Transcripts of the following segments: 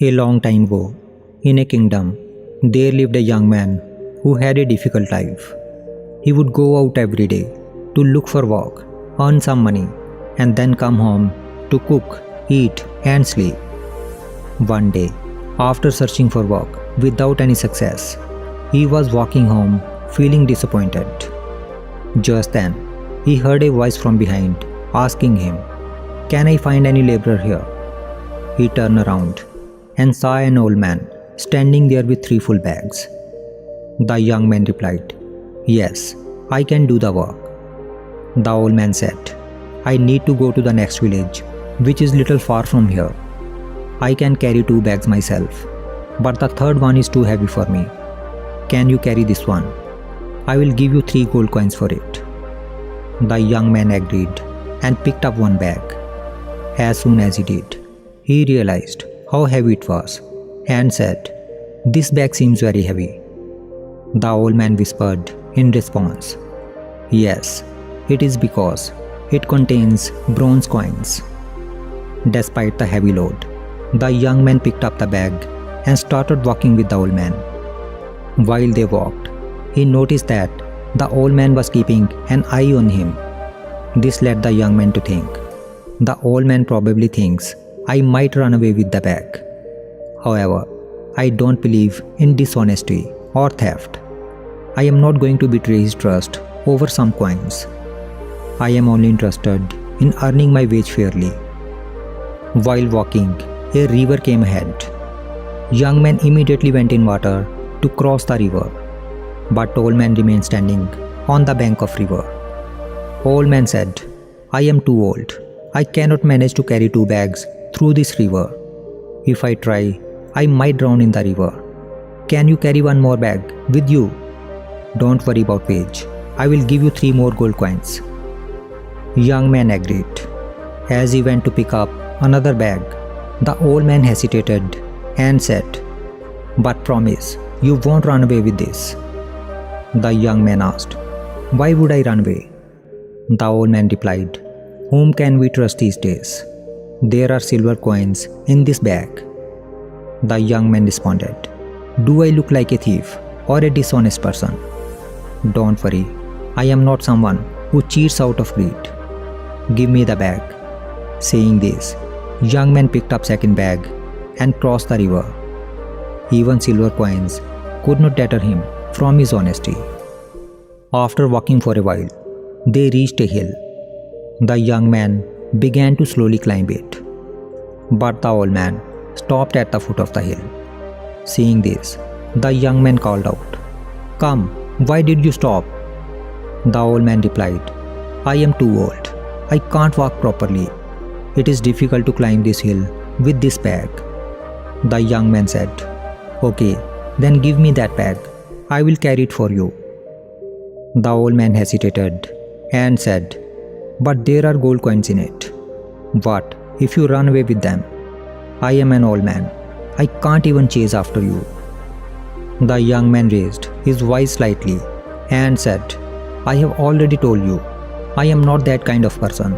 A long time ago, in a kingdom, there lived a young man who had a difficult life. He would go out every day to look for work, earn some money, and then come home to cook, eat, and sleep. One day, after searching for work without any success, he was walking home feeling disappointed. Just then, he heard a voice from behind asking him, "Can I find any laborer here?" He turned around and saw an old man standing there with 3 full bags. The young man replied, "Yes, I can do the work." The old man said, "I need to go to the next village, which is little far from here. I can carry 2 bags myself, but the third one is too heavy for me. Can you carry this one? I will give you 3 gold coins for it." The young man agreed and picked up 1 bag. As soon as he did, he realized how heavy it was and said, "This bag seems very heavy." The old man whispered in response, "Yes, it is because it contains bronze coins." Despite the heavy load, the young man picked up the bag and started walking with the old man. While they walked, he noticed that the old man was keeping an eye on him. This led the young man to think, "The old man probably thinks I might run away with the bag. However, I don't believe in dishonesty or theft. I am not going to betray his trust over some coins. I am only interested in earning my wage fairly." While walking, a river came ahead. Young man immediately went in water to cross the river, but old man remained standing on the bank of river. Old man said, "I am too old. I cannot manage to carry 2 bags through this river. If I try, I might drown in the river. Can you carry 1 more bag with you? Don't worry about wage. I will give you 3 more gold coins." Young man agreed. As he went to pick up another bag, the old man hesitated and said, "But promise, you won't run away with this." The young man asked, "Why would I run away?" The old man replied, "Whom can we trust these days? There are silver coins in this bag." The young man responded, "Do I look like a thief or a dishonest person? Don't worry, I am not someone who cheats out of greed. Give me the bag." Saying this, young man picked up second bag and crossed the river. Even silver coins could not deter him from his honesty. After walking for a while, they reached a hill. The young man began to slowly climb it, but the old man stopped at the foot of the hill. Seeing this, the young man called out, "Come, why did you stop?" The old man replied, "I am too old. I can't walk properly. It is difficult to climb this hill with this bag." The young man said, "Okay, then give me that bag. I will carry it for you." The old man hesitated and said, "But there are gold coins in it. What if you run away with them? I am an old man. I can't even chase after you." The young man raised his voice slightly and said, "I have already told you, I am not that kind of person.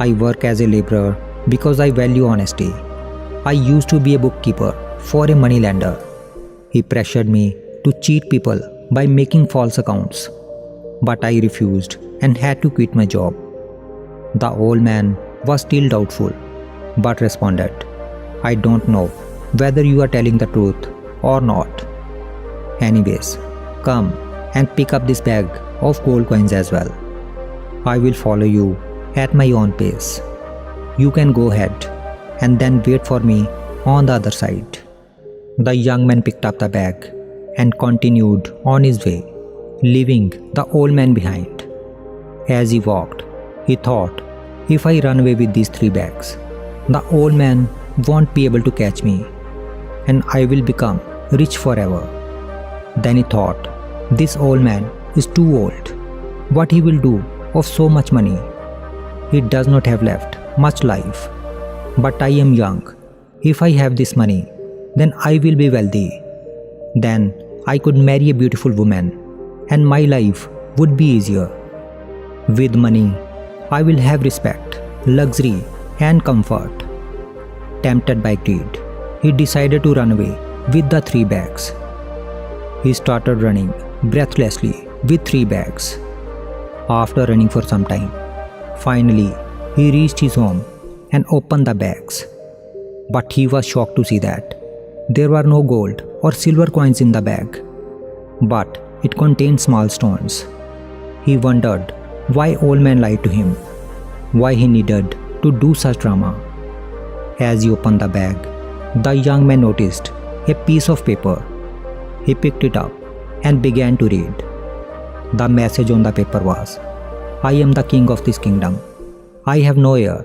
I work as a laborer because I value honesty. I used to be a bookkeeper for a moneylender. He pressured me to cheat people by making false accounts, but I refused and had to quit my job." The old man was still doubtful, but responded, "I don't know whether you are telling the truth or not. Anyways, come and pick up this bag of gold coins as well. I will follow you at my own pace. You can go ahead and then wait for me on the other side." The young man picked up the bag and continued on his way, leaving the old man behind. As he walked, he thought, "If I run away with these 3 bags, the old man won't be able to catch me, and I will become rich forever." Then he thought, "This old man is too old. What he will do of so much money? He does not have left much life. But I am young. If I have this money, then I will be wealthy. Then I could marry a beautiful woman, and my life would be easier. With money, I will have respect, luxury, and comfort." Tempted by greed, he decided to run away with the 3 bags. He started running breathlessly with 3 bags. After running for some time, finally he reached his home and opened the bags. But he was shocked to see that there were no gold or silver coins in the bag, but it contained small stones. He wondered why old man lied to him, why he needed to do such drama. As he opened the bag, the young man noticed a piece of paper. He picked it up and began to read. The message on the paper was, "I am the king of this kingdom. I have no heir,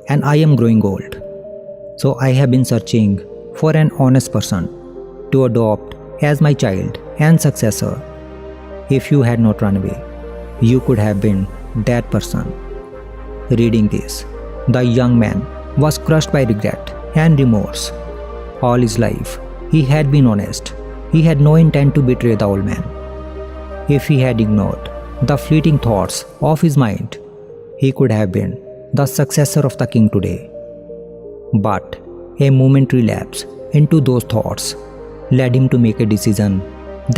and I am growing old. So I have been searching for an honest person to adopt as my child and successor. If you had not run away, you could have been that person." Reading this, the young man was crushed by regret and remorse. All his life, he had been honest. He had no intent to betray the old man. If he had ignored the fleeting thoughts of his mind, he could have been the successor of the king today. But a momentary lapse into those thoughts led him to make a decision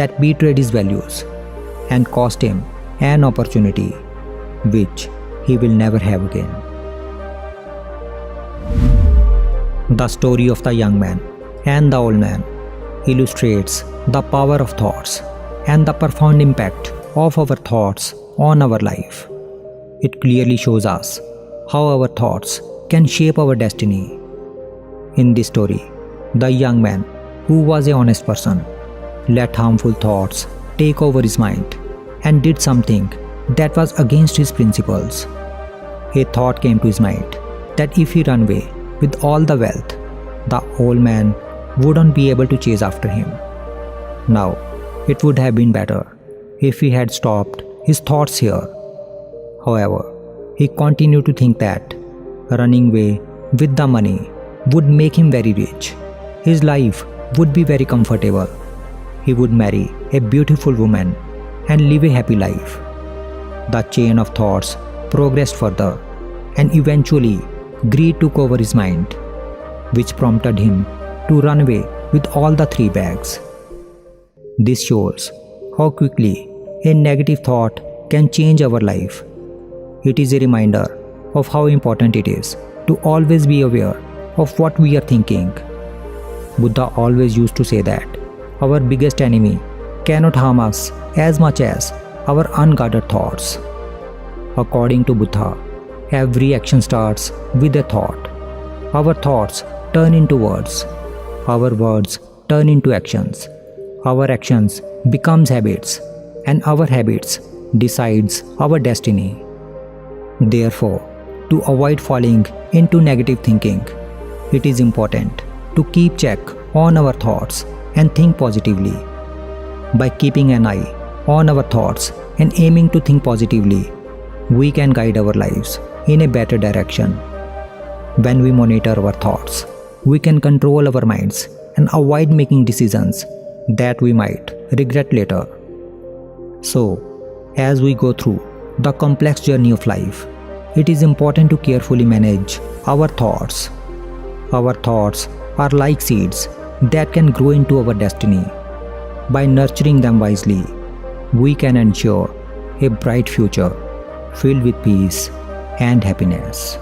that betrayed his values and cost him an opportunity which he will never have again. The story of the young man and the old man illustrates the power of thoughts and the profound impact of our thoughts on our life. It clearly shows us how our thoughts can shape our destiny. In this story, the young man, who was an honest person, let harmful thoughts take over his mind and did something that was against his principles. A thought came to his mind that if he ran away with all the wealth, the old man wouldn't be able to chase after him. Now, it would have been better if he had stopped his thoughts here. However, he continued to think that running away with the money would make him very rich. His life would be very comfortable. He would marry a beautiful woman and live a happy life. The chain of thoughts progressed further, and eventually greed took over his mind, which prompted him to run away with all the 3 bags. This shows how quickly a negative thought can change our life. It is a reminder of how important it is to always be aware of what we are thinking. Buddha always used to say that our biggest enemy cannot harm us as much as our unguarded thoughts. According to Buddha, every action starts with a thought. Our thoughts turn into words. Our words turn into actions. Our actions becomes habits, and our habits decides our destiny. Therefore, to avoid falling into negative thinking, it is important to keep check on our thoughts and think positively. By keeping an eye on our thoughts and aiming to think positively, we can guide our lives in a better direction. When we monitor our thoughts, we can control our minds and avoid making decisions that we might regret later. So, as we go through the complex journey of life, it is important to carefully manage our thoughts. Our thoughts are like seeds that can grow into our destiny. By nurturing them wisely, we can ensure a bright future filled with peace and happiness.